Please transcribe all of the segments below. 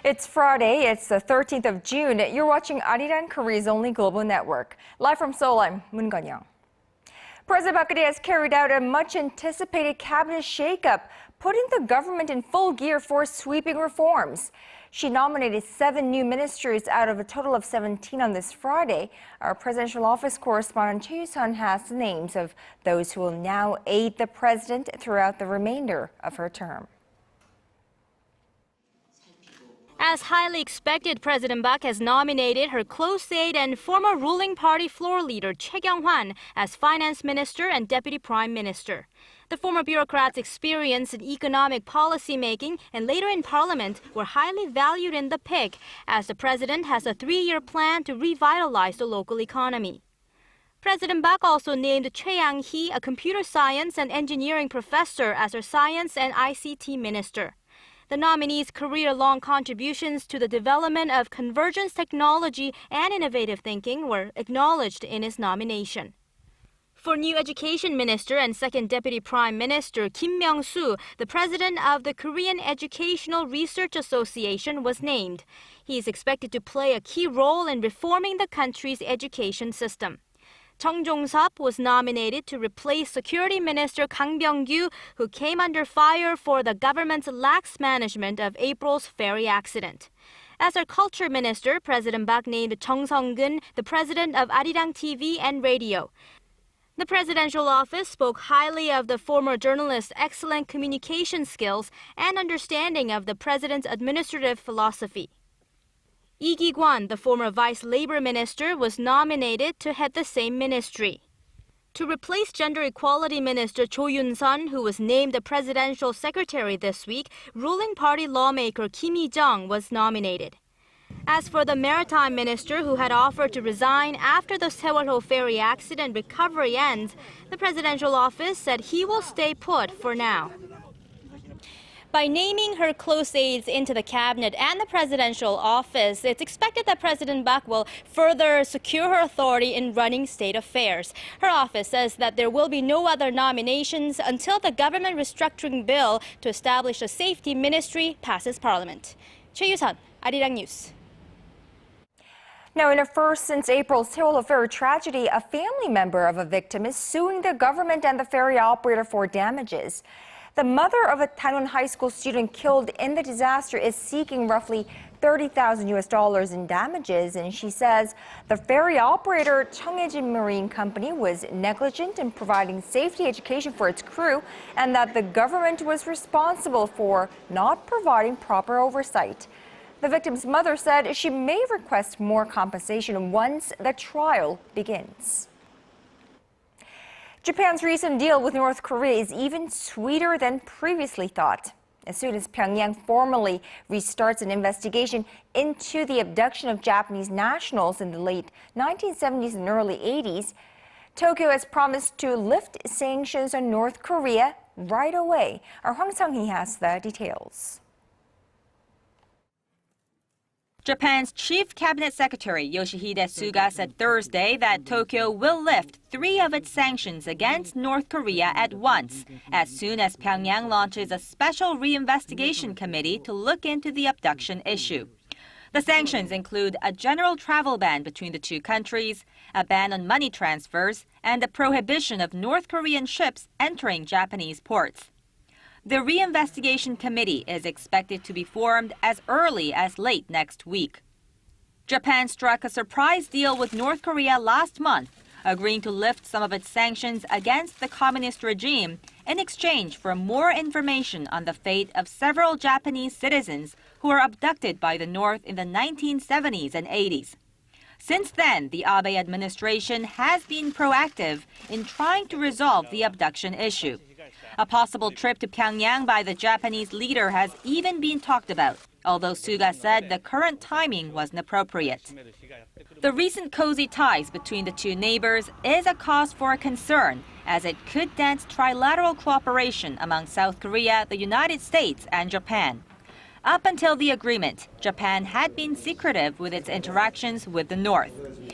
It's Friday, it's the 13th of June. You're watching Arirang, Korea's only global network. Live from Seoul, I'm Moon Gun-young. President Park has carried out a much-anticipated cabinet shakeup, putting the government in full gear for sweeping reforms. She nominated 7 new ministries out of a total of 17 on this Friday. Our presidential office correspondent Choi Yoo-sun has the names of those who will now aid the president throughout the remainder of her term. As highly expected, President Park has nominated her close aide and former ruling party floor leader Choi Kyung-hwan as finance minister and deputy prime minister. The former bureaucrat's experience in economic policy making and later in parliament were highly valued in the pick, as the president has a 3-year plan to revitalize the local economy. President Park also named Choi Yang-hee, a computer science and engineering professor, as her science and ICT minister. The nominee's career-long contributions to the development of convergence technology and innovative thinking were acknowledged in his nomination. For new education minister and second deputy prime minister Kim Myung-soo, the president of the Korean Educational Research Association was named. He is expected to play a key role in reforming the country's education system. Chung Jong-sop was nominated to replace Security Minister Kang Byung-gyu, who came under fire for the government's lax management of April's ferry accident. As her culture minister, President Park named Chung Sung-gun the president of Arirang TV and Radio. The presidential office spoke highly of the former journalist's excellent communication skills and understanding of the president's administrative philosophy. Lee Ki-kwan, the former vice labor minister, was nominated to head the same ministry. To replace gender equality minister Cho Yoon-sun, who was named the presidential secretary this week, ruling party lawmaker Kim Hee-jung was nominated. As for the maritime minister, who had offered to resign after the Sewol-ho ferry accident recovery ends, the presidential office said he will stay put for now. By naming her close aides into the cabinet and the presidential office, it's expected that President Park will further secure her authority in running state affairs. Her office says that there will be no other nominations until the government restructuring bill to establish a safety ministry passes parliament. Choi Yoo-sun, Arirang News. Now, in a first since April's Sewol-ho ferry tragedy, a family member of a victim is suing the government and the ferry operator for damages. The mother of a Tangwon High School student killed in the disaster is seeking roughly $30,000 in damages, and she says the ferry operator, Cheonghaejin Marine Company, was negligent in providing safety education for its crew, and that the government was responsible for not providing proper oversight. The victim's mother said she may request more compensation once the trial begins. Japan's recent deal with North Korea is even sweeter than previously thought. As soon as Pyongyang formally restarts an investigation into the abduction of Japanese nationals in the late 1970s and early 80s, Tokyo has promised to lift sanctions on North Korea right away. Our Hwang Sang-hee has the details. Japan's Chief Cabinet Secretary Yoshihide Suga said Thursday that Tokyo will lift 3 of its sanctions against North Korea at once, as soon as Pyongyang launches a special reinvestigation committee to look into the abduction issue. The sanctions include a general travel ban between the two countries, a ban on money transfers, and a prohibition of North Korean ships entering Japanese ports. The reinvestigation committee is expected to be formed as early as late next week. Japan struck a surprise deal with North Korea last month, agreeing to lift some of its sanctions against the communist regime in exchange for more information on the fate of several Japanese citizens who were abducted by the North in the 1970s and 80s. Since then, the Abe administration has been proactive in trying to resolve the abduction issue. A possible trip to Pyongyang by the Japanese leader has even been talked about, although Suga said the current timing wasn't appropriate. The recent cozy ties between the two neighbors is a cause for concern, as it could dent trilateral cooperation among South Korea, the United States, and Japan. Up until the agreement, Japan had been secretive with its interactions with the North.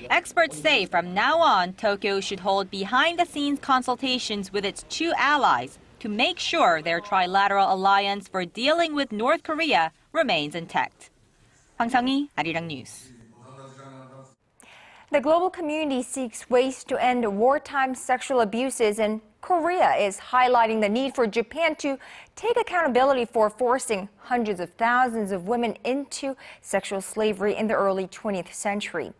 Experts say from now on, Tokyo should hold behind-the-scenes consultations with its two allies to make sure their trilateral alliance for dealing with North Korea remains intact. 황성희, Arirang News. The global community seeks ways to end wartime sexual abuses, and Korea is highlighting the need for Japan to take accountability for forcing hundreds of thousands of women into sexual slavery in the early 20th century.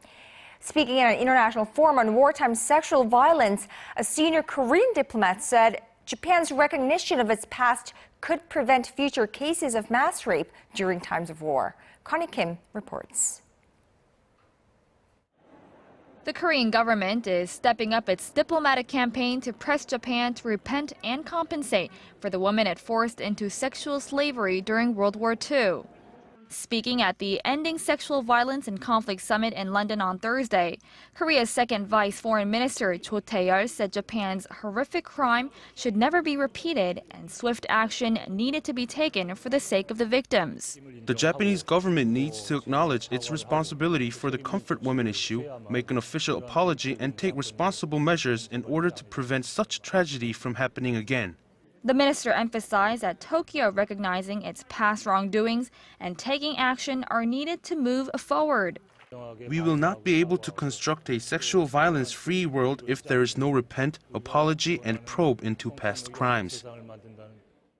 Speaking at an international forum on wartime sexual violence, a senior Korean diplomat said Japan's recognition of its past could prevent future cases of mass rape during times of war. Connie Kim reports. The Korean government is stepping up its diplomatic campaign to press Japan to repent and compensate for the women it forced into sexual slavery during World War II. Speaking at the Ending Sexual Violence and Conflict Summit in London on Thursday, Korea's second vice foreign minister Cho Tae-yeol said Japan's horrific crime should never be repeated and swift action needed to be taken for the sake of the victims. The Japanese government needs to acknowledge its responsibility for the comfort women issue, make an official apology, and take responsible measures in order to prevent such tragedy from happening again. The minister emphasized that Tokyo recognizing its past wrongdoings and taking action are needed to move forward. We will not be able to construct a sexual violence-free world if there is no repent, apology, and probe into past crimes.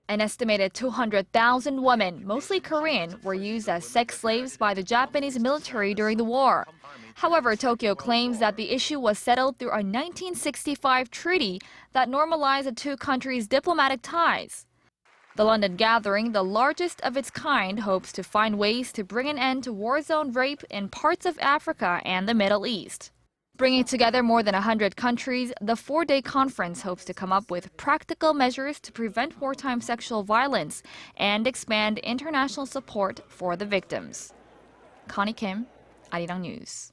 An estimated 200,000 women, mostly Korean, were used as sex slaves by the Japanese military during the war. However, Tokyo claims that the issue was settled through a 1965 treaty that normalized the two countries' diplomatic ties. The London gathering, the largest of its kind, hopes to find ways to bring an end to war-zone rape in parts of Africa and the Middle East. Bringing together more than 100 countries, the four-day conference hopes to come up with practical measures to prevent wartime sexual violence and expand international support for the victims. Connie Kim, Arirang News.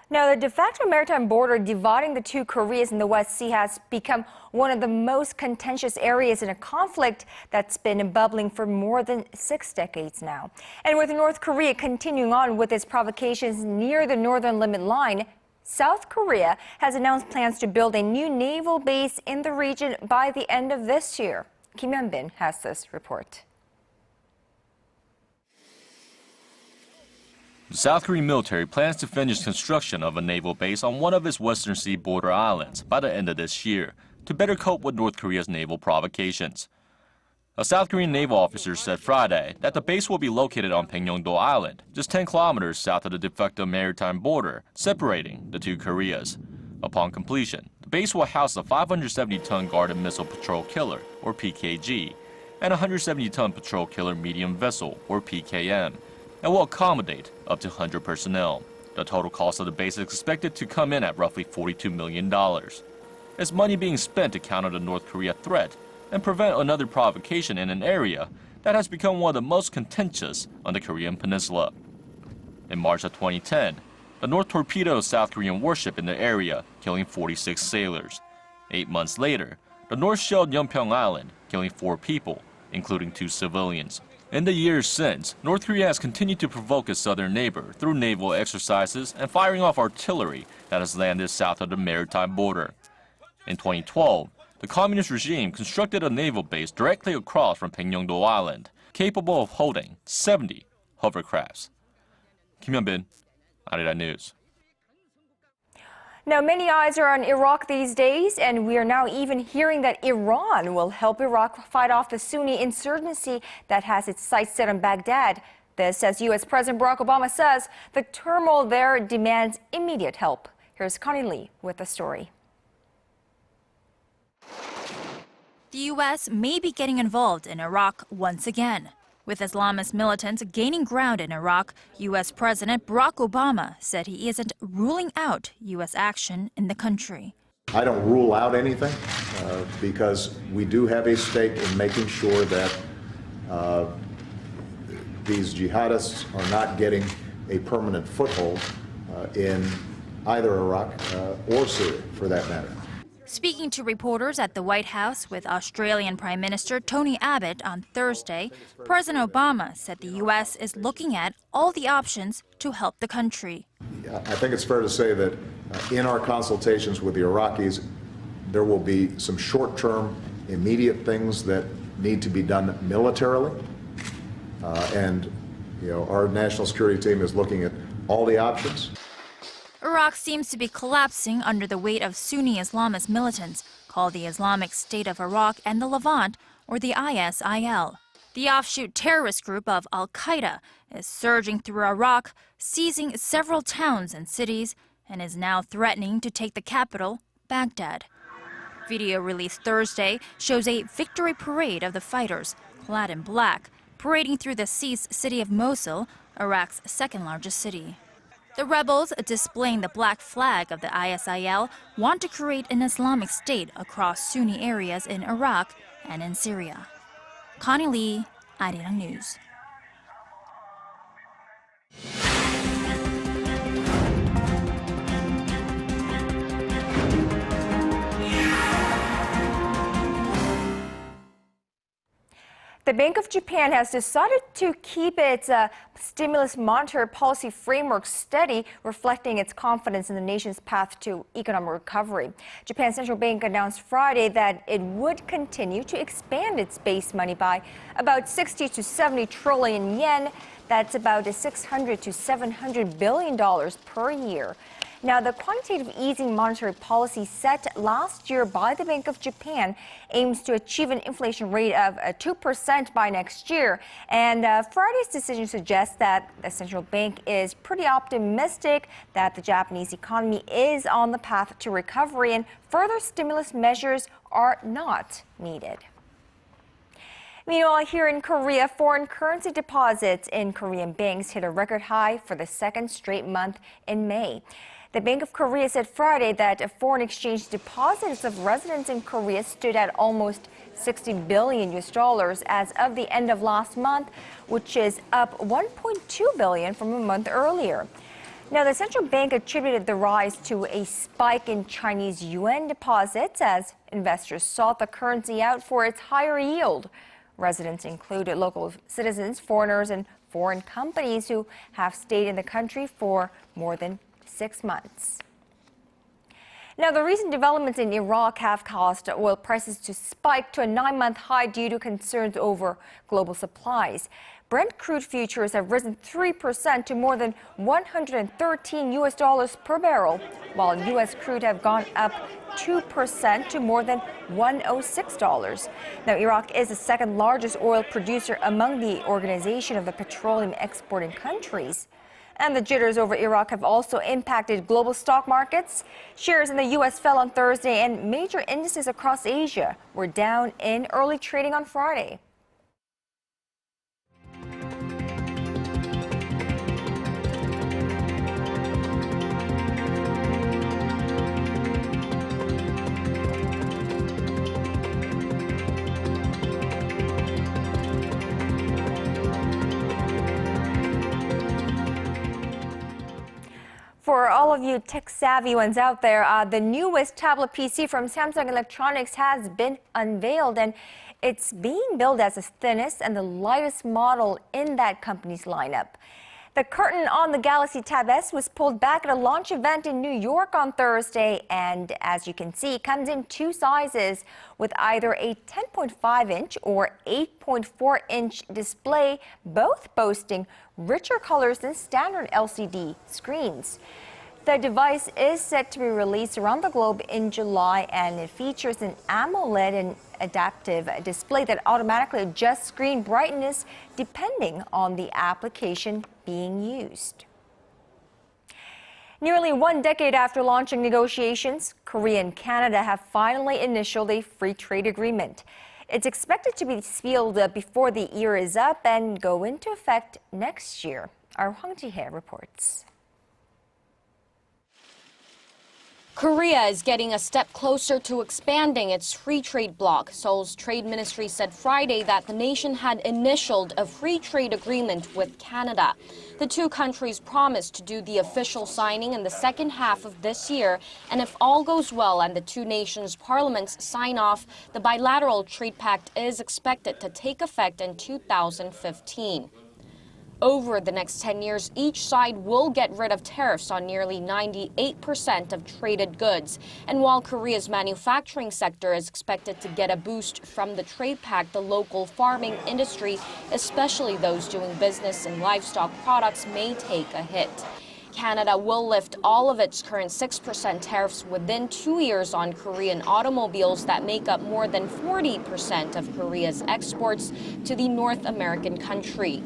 Now, the de facto maritime border dividing the two Koreas in the West Sea has become one of the most contentious areas in a conflict that's been bubbling for more than 6 decades now. And with North Korea continuing on with its provocations near the northern limit line, South Korea has announced plans to build a new naval base in the region by the end of this year. Kim Hyun-bin has this report. The South Korean military plans to finish construction of a naval base on one of its Western Sea border islands by the end of this year to better cope with North Korea's naval provocations. A South Korean naval officer said Friday that the base will be located on Baekneung-do Island, just 10 kilometers south of the de facto maritime border separating the two Koreas. Upon completion, the base will house a 570-ton guarded missile patrol killer, or PKG, and a 170-ton patrol killer medium vessel, or PKM, and will accommodate up to 100 personnel. The total cost of the base is expected to come in at roughly $42 million. It's money being spent to counter the North Korea threat and prevent another provocation in an area that has become one of the most contentious on the Korean peninsula. In March of 2010, the North torpedoed South Korean warship in the area, killing 46 sailors. 8 months later, the North shelled Yeonpyeong Island, killing 4 people, including 2 civilians. In the years since, North Korea has continued to provoke its southern neighbor through naval exercises and firing off artillery that has landed south of the maritime border. In 2012, the communist regime constructed a naval base directly across from Baekneung-do Island, capable of holding 70 hovercrafts. Kim Hyun-bin, Arirang News. Now, many eyes are on Iraq these days, and we are now even hearing that Iran will help Iraq fight off the Sunni insurgency that has its sights set on Baghdad. This, as U.S. President Barack Obama says, the turmoil there demands immediate help. Here's Connie Lee with the story. The U.S. may be getting involved in Iraq once again. With Islamist militants gaining ground in Iraq, U.S. President Barack Obama said he isn't ruling out U.S. action in the country. I don't rule out anything because we do have a stake in making sure that these jihadists are not getting a permanent foothold in either Iraq or Syria, for that matter. Speaking to reporters at the White House with Australian Prime Minister Tony Abbott on Thursday, President Obama said the U.S. is looking at all the options to help the country. I think it's fair to say that in our consultations with the Iraqis, there will be some short-term, immediate things that need to be done militarily, and Our national security team is looking at all the options. Iraq seems to be collapsing under the weight of Sunni Islamist militants called the Islamic State of Iraq and the Levant, or the ISIL. The offshoot terrorist group of al-Qaeda is surging through Iraq, seizing several towns and cities, and is now threatening to take the capital, Baghdad. Video released Thursday shows a victory parade of the fighters, clad in black, parading through the seized city of Mosul, Iraq's second-largest city. The rebels, displaying the black flag of the ISIL, want to create an Islamic State across Sunni areas in Iraq and in Syria. Connie Lee, Arirang News. The Bank of Japan has decided to keep its stimulus monetary policy framework steady, reflecting its confidence in the nation's path to economic recovery. Japan's central bank announced Friday that it would continue to expand its base money by about 60 to 70 trillion yen. That's about $600 to $700 billion per year. Now, the quantitative easing monetary policy set last year by the Bank of Japan aims to achieve an inflation rate of 2% by next year. And Friday's decision suggests that the central bank is pretty optimistic that the Japanese economy is on the path to recovery and further stimulus measures are not needed. Meanwhile, here in Korea, foreign currency deposits in Korean banks hit a record high for the second straight month in May. The Bank of Korea said Friday that foreign exchange deposits of residents in Korea stood at almost $60 billion as of the end of last month, which is up $1.2 billion from a month earlier. Now, the central bank attributed the rise to a spike in Chinese yuan deposits as investors sought the currency out for its higher yield. Residents include local citizens, foreigners, and foreign companies who have stayed in the country for more than 6 months. Now, the recent developments in Iraq have caused oil prices to spike to a 9-month high due to concerns over global supplies. Brent crude futures have risen 3% to more than $113 per barrel, while U.S. crude have gone up 2% to more than $106. Now, Iraq is the second largest oil producer among the Organization of the Petroleum Exporting Countries. And the jitters over Iraq have also impacted global stock markets. Shares in the U.S. fell on Thursday, and major indices across Asia were down in early trading on Friday. For all of you tech-savvy ones out there, the newest tablet PC from Samsung Electronics has been unveiled, and it's being billed as the thinnest and the lightest model in that company's lineup. The curtain on the Galaxy Tab S was pulled back at a launch event in New York on Thursday, and as you can see, comes in 2 sizes with either a 10.5-inch or 8.4-inch display, both boasting richer colors than standard LCD screens. The device is set to be released around the globe in July, and it features an AMOLED and adaptive display that automatically adjusts screen brightness depending on the application being used. Nearly 1 decade after launching negotiations, Korea and Canada have finally initialed a free trade agreement. It's expected to be sealed before the year is up and go into effect next year. Our Hwang Ji-hye reports. Korea is getting a step closer to expanding its free trade bloc. Seoul's trade ministry said Friday that the nation had initialed a free trade agreement with Canada. The two countries promised to do the official signing in the second half of this year, and if all goes well and the two nations' parliaments sign off, the bilateral trade pact is expected to take effect in 2015. over the next 10 years, each side will get rid of tariffs on nearly 98% of traded goods. And while Korea's manufacturing sector is expected to get a boost from the trade pact, the local farming industry, especially those doing business in livestock products, may take a hit. Canada will lift all of its current 6% tariffs within 2 years on Korean automobiles that make up more than 40% of Korea's exports to the North American country.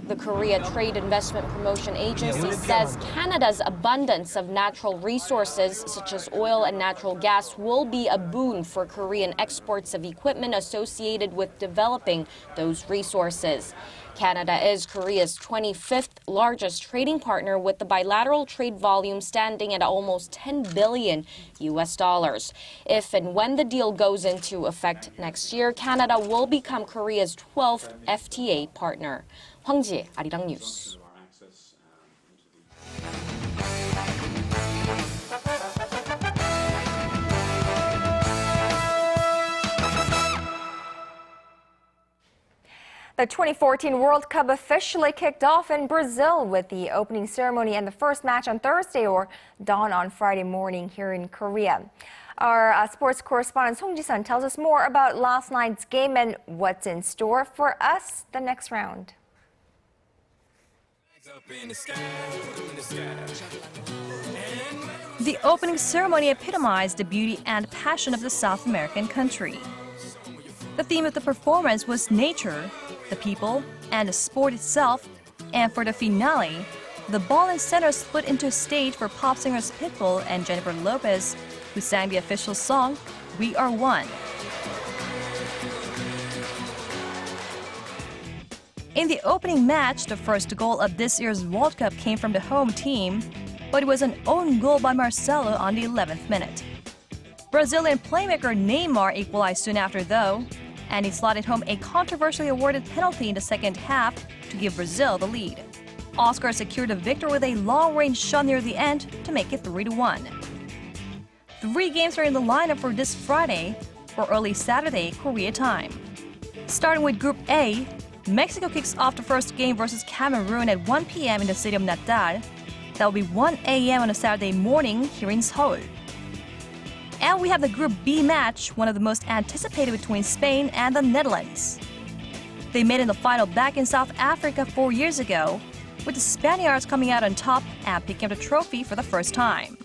The Korea Trade Investment Promotion Agency says Canada's abundance of natural resources, such as oil and natural gas, will be a boon for Korean exports of equipment associated with developing those resources. Canada is Korea's 25th largest trading partner, with the bilateral trade volume standing at almost $10 billion. If and when the deal goes into effect next year, Canada will become Korea's 12th FTA partner. 황지혜, 아리랑 뉴스. The 2014 World Cup officially kicked off in Brazil with the opening ceremony and the first match on Thursday or dawn on Friday morning here in Korea. Our sports correspondent Song Ji-sun tells us more about last night's game and what's in store for us the next round. The opening ceremony epitomized the beauty and passion of the South American country. The theme of the performance was nature, the people, and the sport itself, and for the finale, the ball and center split into a stage for pop singers Pitbull and Jennifer Lopez, who sang the official song, We Are One. In the opening match, the first goal of this year's World Cup came from the home team, but it was an own goal by Marcelo on the 11th minute. Brazilian playmaker Neymar equalized soon after, though, and he slotted home a controversially awarded penalty in the second half to give Brazil the lead. Oscar secured a victory with a long-range shot near the end to make it 3-1. 3 games are in the lineup for this Friday, or early Saturday, Korea time. Starting with Group A, Mexico kicks off the first game versus Cameroon at 1 p.m. in the city of Natal. That will be 1 a.m. on a Saturday morning here in Seoul. And we have the Group B match, one of the most anticipated, between Spain and the Netherlands. They made in the final back in South Africa 4 years ago, with the Spaniards coming out on top and picking up the trophy for the first time.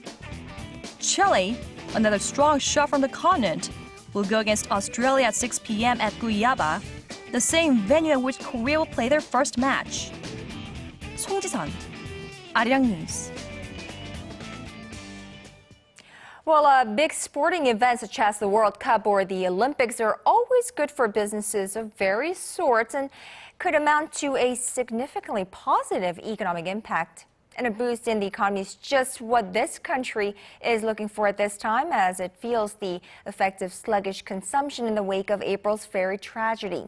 Chile, another strong shot from the continent, will go against Australia at 6 p.m. at Cuiabá, the same venue at which Korea will play their first match. 송지선, 아리랑 뉴스. Well, big sporting events such as the World Cup or the Olympics are always good for businesses of various sorts and could amount to a significantly positive economic impact. And a boost in the economy is just what this country is looking for at this time, as it feels the effects of sluggish consumption in the wake of April's Ferry tragedy.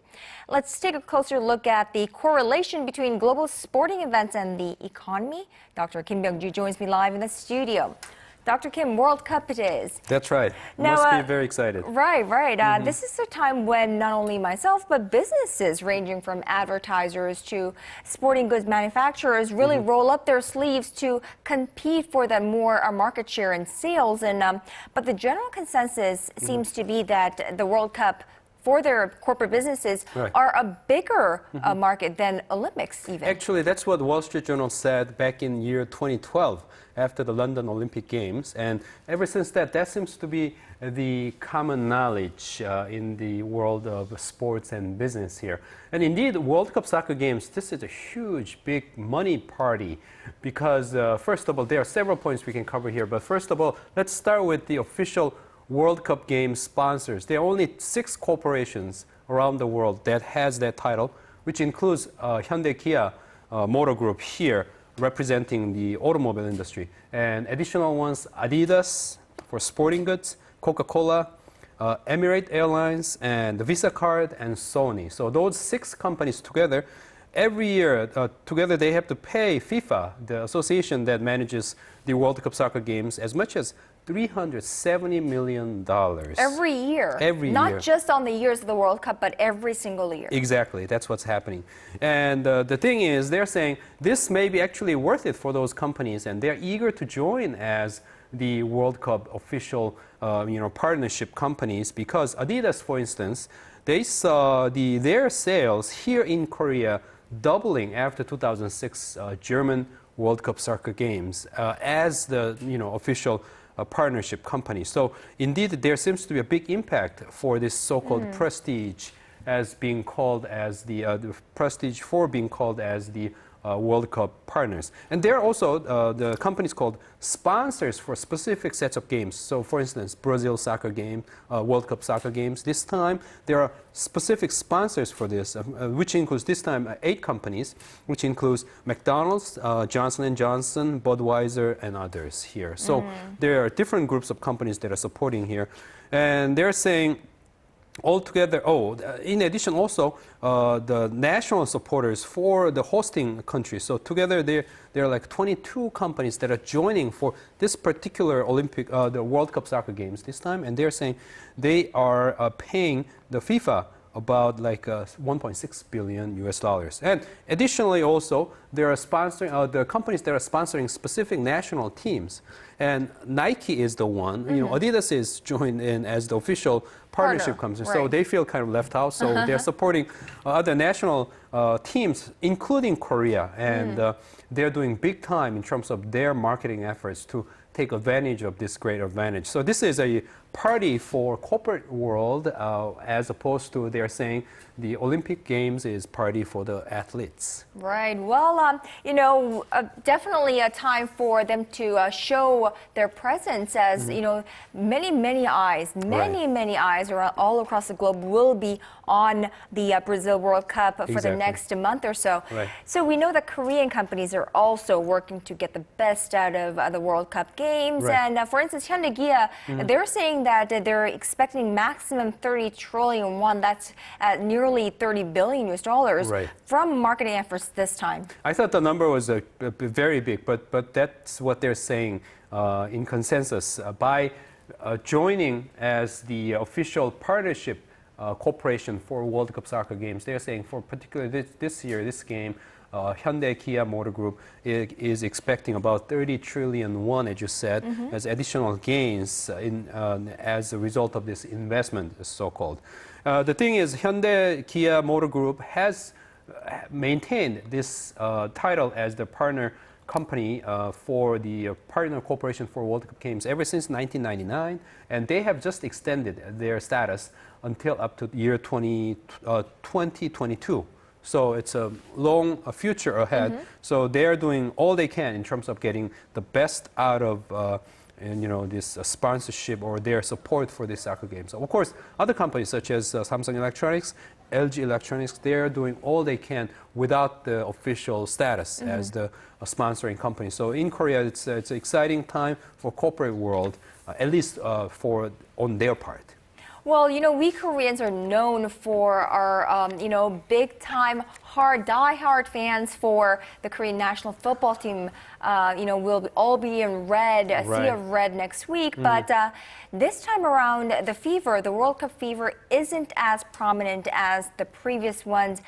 Let's take a closer look at the correlation between global sporting events and the economy. Dr. Kim Byung-ju joins me live in the studio. Dr. Kim, World Cup it is. That's right. Now, Must be very excited. Right. This is a time when not only myself, but businesses ranging from advertisers to sporting goods manufacturers really roll up their sleeves to compete for that more market share and sales. And but the general consensus seems to be that the World Cup for their corporate businesses are a bigger market than Olympics even. Actually, that's what the Wall Street Journal said back in year 2012 after the London Olympic Games. And ever since that seems to be the common knowledge in the world of sports and business here. And indeed, World Cup soccer games, this is a huge, big money party because, first of all, there are several points we can cover here. But first of all, let's start with the official World Cup Games sponsors. There are only 6 corporations around the world that has that title, which includes Hyundai Kia Motor Group here, representing the automobile industry. And additional ones, Adidas for sporting goods, Coca-Cola, Emirates Airlines, and the Visa Card, and Sony. So those 6 companies together, every year, together they have to pay FIFA, the association that manages the World Cup soccer games, as much as $370 million. Every year. Every year. Not just on the years of the World Cup, but every single year. Exactly, that's what's happening. And the thing is, they're saying this may be actually worth it for those companies, and they're eager to join as the World Cup official partnership companies, because Adidas, for instance, they saw their sales here in Korea doubling after 2006 German World Cup soccer games as the official partnership company. So indeed, there seems to be a big impact for this so-called prestige as being called as the prestige for being called as the World Cup partners. And there are also the companies called sponsors for specific sets of games. So for instance, Brazil soccer game, World Cup soccer games. This time there are specific sponsors for this, which includes this time 8 companies, which includes McDonald's, Johnson & Johnson, Budweiser, and others here. So there are different groups of companies that are supporting here. And they're saying altogether, in addition also, the national supporters for the hosting country. So together there are like 22 companies that are joining for this particular the World Cup soccer games this time. And they're saying they are paying the FIFA about like $1.6 billion. And additionally also, there are sponsoring the companies that are sponsoring specific national teams. And Nike is the one, Adidas is joined in as the official partnership company. So they feel kind of left out. So they're supporting other national teams, including Korea. And they're doing big time in terms of their marketing efforts to take advantage of this great advantage. So this is a party for corporate world as opposed to they're saying the Olympic Games is party for the athletes. Right. Well, definitely a time for them to show their presence as, many eyes, many eyes around all across the globe will be on the Brazil World Cup for the next month or so. Right. So we know that Korean companies are also working to get the best out of the World Cup games. Right. And for instance, Hyundai, they're saying that they're expecting maximum 30 trillion won. That's nearly $30 billion from marketing efforts this time. I thought the number was very big, but that's what they're saying in consensus. By joining as the official partnership corporation for World Cup soccer games, they're saying for particularly this year, this game, Hyundai Kia Motor Group is expecting about 30 trillion won, as you said, as additional gains as a result of this investment, so-called. The thing is, Hyundai Kia Motor Group has maintained this title as the partner company for the partner corporation for World Cup games ever since 1999, and they have just extended their status until up to year 2022. So it's a long future ahead. So they are doing all they can in terms of getting the best out of this sponsorship or their support for these soccer games. Of course, other companies such as Samsung Electronics, LG Electronics, they are doing all they can without the official status as the sponsoring company. So in Korea, it's an exciting time for corporate world, at least on their part. Well, we Koreans are known for our, big-time, die-hard fans for the Korean national football team. We'll all be in red, a sea of red next week. But this time around, the World Cup fever, isn't as prominent as the previous ones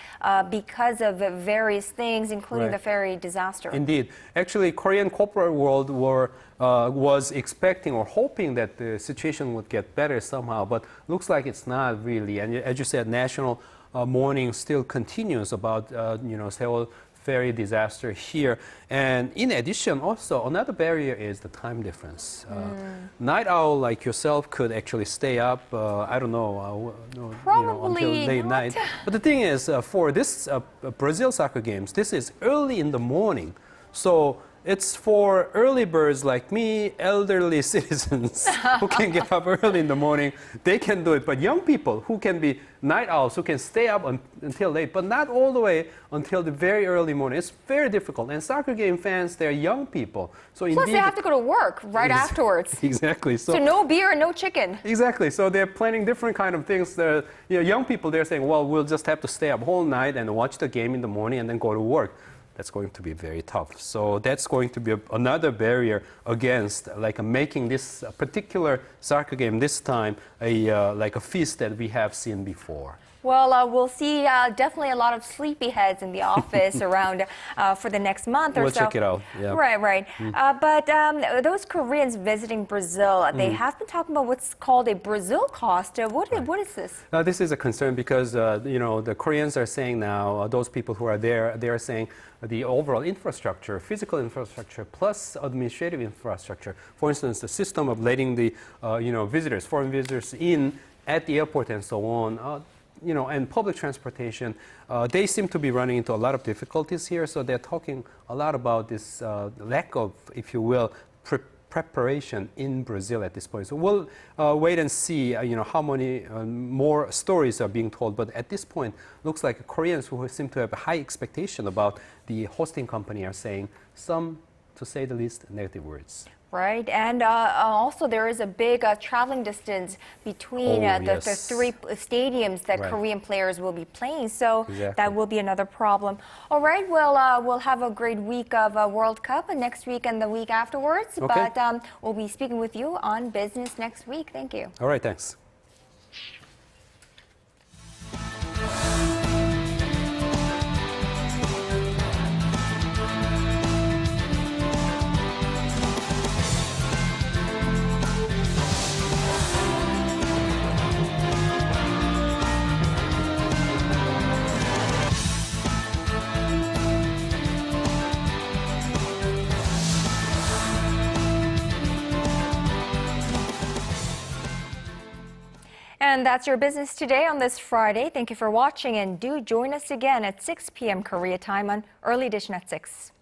because of various things, including the Ferry disaster. Indeed. Actually, Korean corporate world was expecting or hoping that the situation would get better somehow, but looks like it's not really. And as you said, national mourning still continues about Seoul Ferry disaster here. And in addition, also another barrier is the time difference. Night owl like yourself could actually stay up, I don't know, until late night. But the thing is, for this Brazil soccer games, this is early in the morning. So it's for early birds like me, elderly citizens who can get up early in the morning. They can do it. But young people who can be night owls, who can stay up until late, but not all the way until the very early morning. It's very difficult. And soccer game fans, they're young people. So plus, they have to go to work right afterwards. Exactly. So no beer and no chicken. Exactly. So they're planning different kind of things. Young people, they're saying, well, we'll just have to stay up whole night and watch the game in the morning and then go to work. that's going to be very tough. So that's going to be another barrier against making this particular soccer game this time like a feast that we have seen before. Well, we'll see definitely a lot of sleepyheads in the office around for the next month or so. We'll check it out. Yeah. Right. But those Koreans visiting Brazil, they have been talking about what's called a Brazil cost. What is this? This is a concern because the Koreans are saying now, those people who are there, they are saying the overall infrastructure, physical infrastructure plus administrative infrastructure. For instance, the system of letting the visitors, foreign visitors in at the airport and so on. And public transportation, they seem to be running into a lot of difficulties here. So they're talking a lot about this lack of, if you will, preparation in Brazil at this point. So we'll wait and see, how many more stories are being told. But at this point, looks like Koreans who seem to have a high expectation about the hosting company are saying some, to say the least, negative words. Right, and also there is a big traveling distance between the three stadiums that Korean players will be playing, so that will be another problem. All right, well, we'll have a great week of World Cup next week and the week afterwards, but we'll be speaking with you on business next week. Thank you. All right, thanks. And that's your business today on this Friday. Thank you for watching, and do join us again at 6 p.m. Korea time on Early Edition at 6.